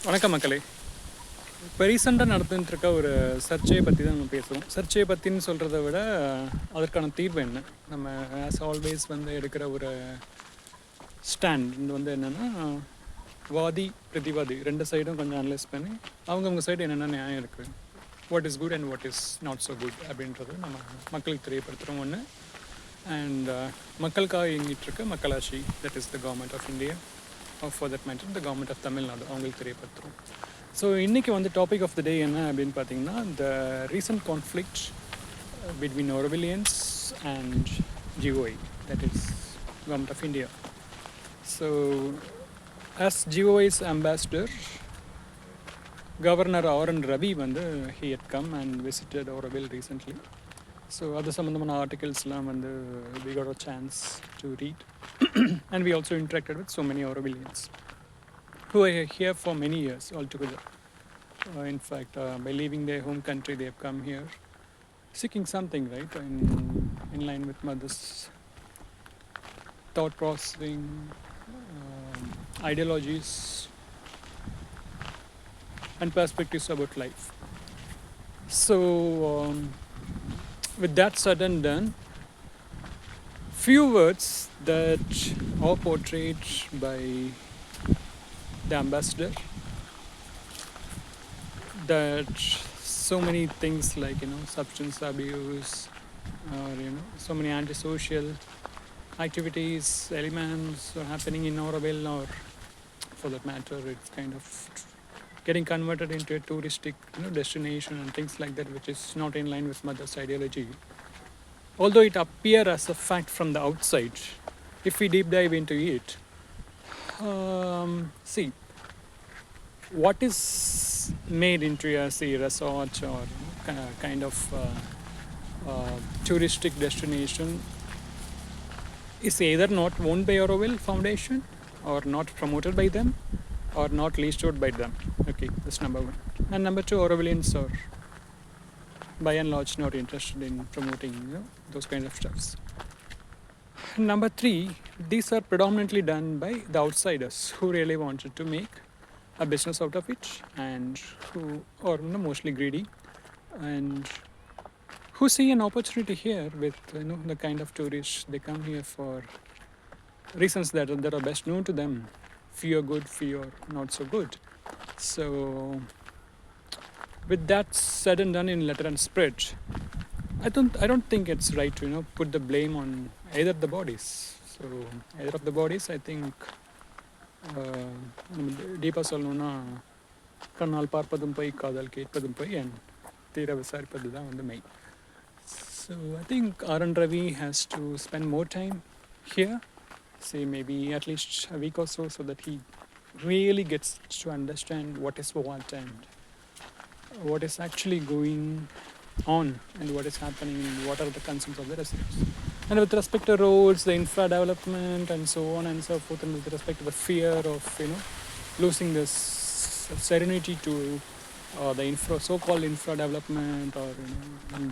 வணக்கம் மக்களே. இப்போ ரீசெண்டாக நடந்துட்டுருக்க ஒரு சர்ச்சையை பற்றி தான் நம்ம பேசுவோம். சர்ச்சையை பற்றின்னு சொல்கிறத விட அதற்கான தீர்வு என்ன, நம்ம ஆஸ் ஆல்வேஸ் எடுக்கிற ஒரு ஸ்டாண்ட் என்னென்னா, வாதி பிரதிவாதி ரெண்டு சைடும் கொஞ்சம் அனலைஸ் பண்ணி அவங்கவுங்க சைடு என்னென்ன நியாயம் இருக்குது, what is good and what is not so good அப்படின்றது நம்ம மக்களுக்கு தெரியப்படுத்துகிறோம் ஒன்று. அண்ட் மக்களுக்காக இயங்கிட்டு இருக்க மக்களாட்சி, that is the government of India, for that matter the government of Tamil Nadu, அவங்களுக்கு தெரியப்படுத்துகிறோம். ஸோ இன்றைக்கி டாபிக் ஆஃப் த டே என்ன அப்படின்னு பார்த்தீங்கன்னா, the recent conflict between Aurovillians and GOI, that is government of India. So as GOI's ambassador, Governor R.N. Ravi he had come and visited Auroville recently. So அது சம்மந்தமான ஆர்டிகல்ஸ்லாம் we got a chance to read and we also interacted with so many Aurovillians who are here for many years altogether. In fact, by leaving their home country, they have come here seeking something, right, in line with mother's thought processing, ideologies and perspectives about life. So with that said and done, few words that are portrayed by the ambassador, that so many things like substance abuse or so many antisocial activities, elements are happening in Auroville, or for that matter it's kind of getting converted into a touristic destination and things like that, which is not in line with mother's ideology. Although it appears as a fact from the outside, if we deep dive into it, see what is made into a resort or kind of touristic destination is either not owned by Auroville Foundation, or not promoted by them, or not leased out by them. Okay, that's number one. And number two, Aurovillians are by and large not interested in promoting those kind of stuffs. Number three, these are predominantly done by the outsiders who really wanted to make a business out of it, and who are mostly greedy and who see an opportunity here with the kind of tourists. They come here for reasons that are best known to them. Few are good, few are not so good. So with that said and done in letter and spirit, I don't think it's right to put the blame on either the bodies. So either of the bodies, I think டீப்பாக சொல்லணுன்னா, கண்ணால் பார்ப்பதும் போய், காதால் கேட்பதும் போய், and தீர விசாரிப்பது தான் main. So I think R.N. Ravi has to spend more time here, say maybe at least a week or so that he really gets to understand what is what and what is actually going on and what is happening and what are the concerns of the residents. And with respect to roads, the infra development and so on and so forth, and with respect to the fear of losing this serenity to the so-called infra development, or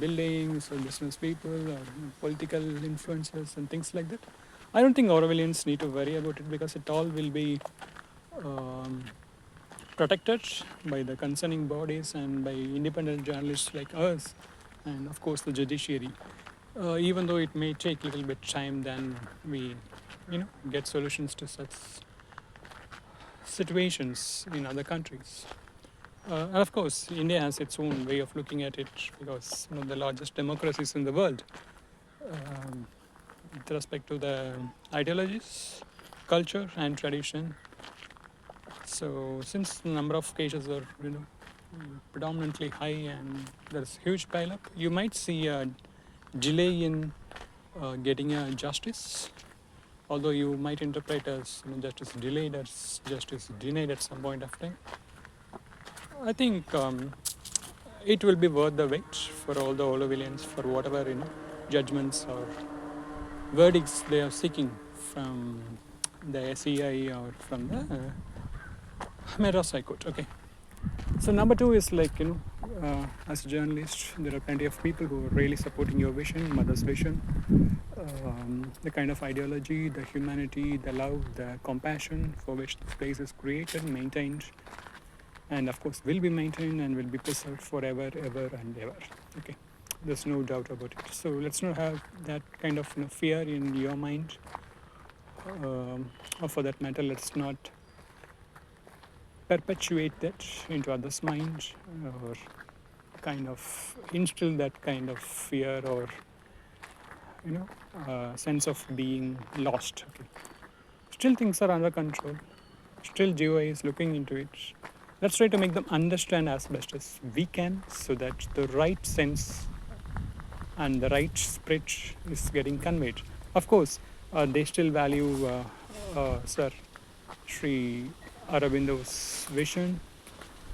buildings or business people or political influences and things like that, I don't think Aurovillians need to worry about it, because it all will be protected by the concerning bodies and by independent journalists like us, and of course the judiciary. Even though it may take a little bit time, then we get solutions to such situations in other countries. And of course India has its own way of looking at it, because one of the largest democracies in the world, with respect to the ideologies, culture and tradition. So since the number of cases are predominantly high and there's huge pile up, you might see a delay in getting a justice, although you might interpret as justice delayed as justice denied at some point of time. I think it will be worth the wait for all the Aurovillians, for whatever judgments or verdicts they are seeking from the SEI or from the Madras High Court. Okay. So number two is as a journalist, there are plenty of people who are really supporting your vision, mother's vision, the kind of ideology, the humanity, the love, the compassion for which this place is created, maintained, and of course will be maintained and will be preserved forever, ever and ever. Okay, there's no doubt about it. So let's not have that kind of fear in your mind, or for that matter, let's not perpetuate that into others' mind, or kind of instill that kind of fear or sense of being lost. Okay, still things are under control. Still, GOI is looking into it. Let's try to make them understand as best as we can, so that the right sense and the right spirit is getting conveyed. Of course, they still value Sir Sri Aurobindo's vision,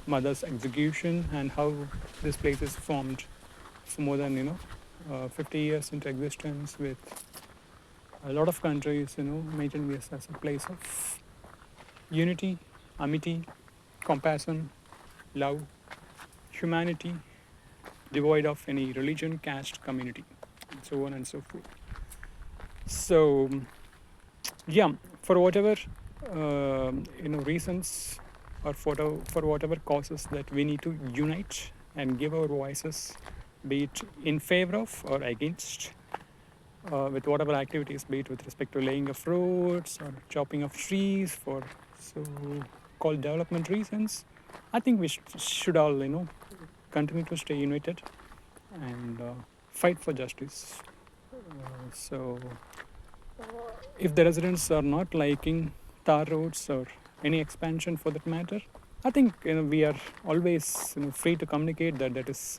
Mother's execution, and how this place is formed for more than 50 years into existence, with a lot of countries maintaining this as a place of unity, amity, compassion, love, humanity, devoid of any religion, caste, community, and so on and so forth. So, yeah, for whatever reasons, or for whatever causes that we need to unite and give our voices, be it in favor of or against, with whatever activities, be it with respect to laying of roads or chopping of trees for so-called development reasons. I think we should all continue to stay united and fight for justice. So, if the residents are not liking tar roads or any expansion for that matter, I think we are always free to communicate that is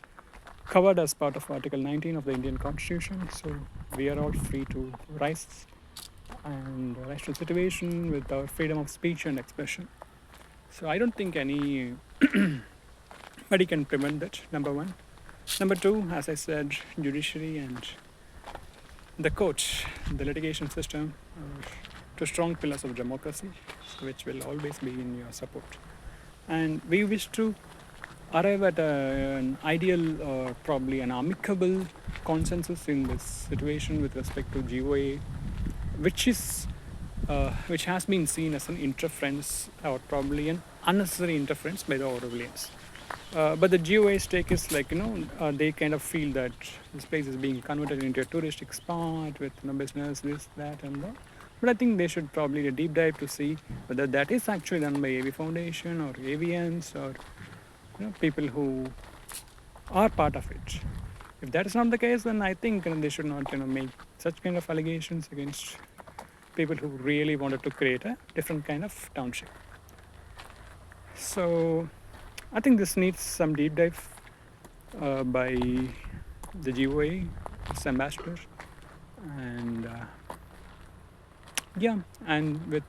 covered as part of Article 19 of the Indian Constitution. So we are all free to rise and rise to the situation with our freedom of speech and expression. So I don't think anybody can prevent that, number one. Number two, as I said, judiciary and the court, the litigation system, are two strong pillars of democracy, which will always be in your support. And we wish to arrive at an ideal or probably an amicable consensus in this situation with respect to GOA, which has been seen as an interference, or probably an unnecessary interference by the Aurovilians. But the GOA's take is like, they kind of feel that this place is being converted into a touristic spot with business, this, that, and that. But I think they should probably deep dive to see whether that is actually done by AV Foundation or AVNs or people who are part of it. If that is not the case, then I think they should not make such kind of allegations against people who really wanted to create a different kind of township. So I think this needs some deep dive by the GOA, its ambassador, and and with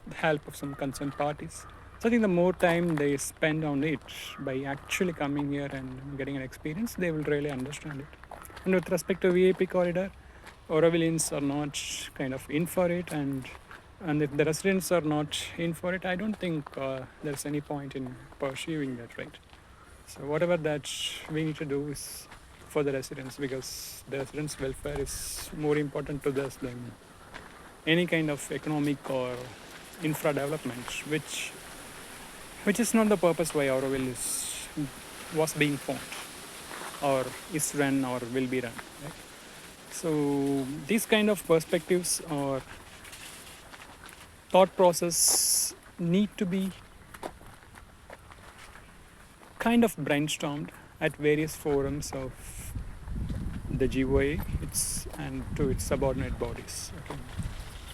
the help of some concerned parties. So I think the more time they spend on it by actually coming here and getting an experience, they will really understand it. And with respect to VIP corridor, Aurovilians are not kind of in for it, and if the residents are not in for it, I don't think there's any point in pursuing that, right? So whatever that we need to do is for the residents, because the residents' welfare is more important to us than any kind of economic or infra development, which is not the purpose why Auroville was being formed, or is run, or will be run. Right? So these kind of perspectives or thought process need to be kind of brainstormed at various forums of the GOA and to its subordinate bodies. Okay.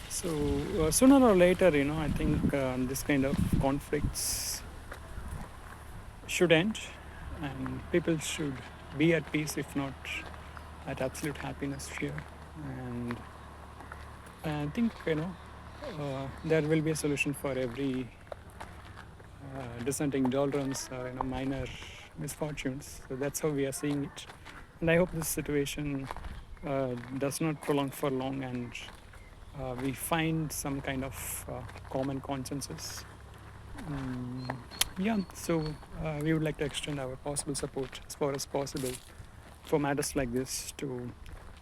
So sooner or later, I think this kind of conflicts should end, and people should be at peace, if not at absolute happiness here. And I think there will be a solution for every dissenting doldrums or minor misfortunes. So that's how we are seeing it. And I hope this situation does not prolong for long, and we find some kind of common consensus. So we would like to extend our possible support as far as possible for matters like this, to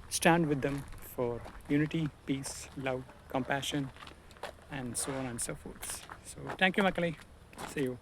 stand with them for unity, peace, love, compassion, and so on and so forth. So thank you, Macaulay. See you.